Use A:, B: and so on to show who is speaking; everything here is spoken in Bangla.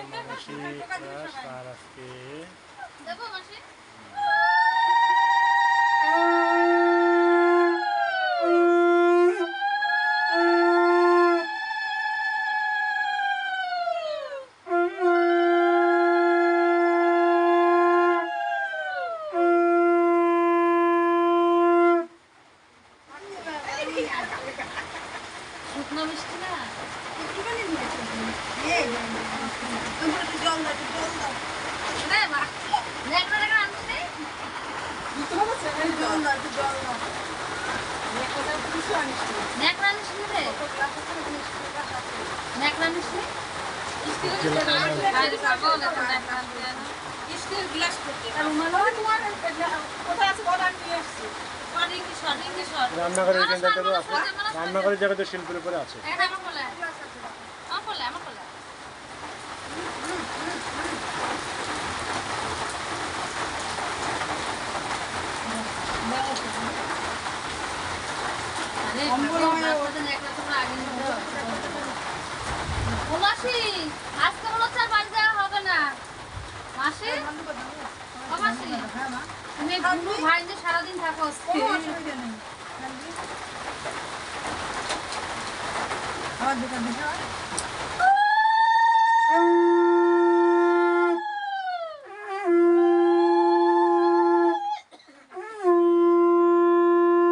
A: মাসি আর আজকে
B: দেবো মাসি শুকনো মিষ্টি না রে মা নেকড়া নেকড়া আনছিস রে নেকড়া আনিস রে নেকড়া আনিস রে আরে পাগল এটা নেকড়া আনতে স্টিল গ্লাস করতে আর মানে তোমার কোথায় আছে বল আমি নিয়ে আসছি
A: রান্নাঘরের কেন্দ্রটাও আছে রান্নাঘরের জায়গাতে শিল্পের উপরে আছে
B: আজকে হলো চার বাড়ি দেওয়া হবে না মাসি মাসি তুমি বুনু ভাই যে সারাদিন থাকো
C: আমার দোকান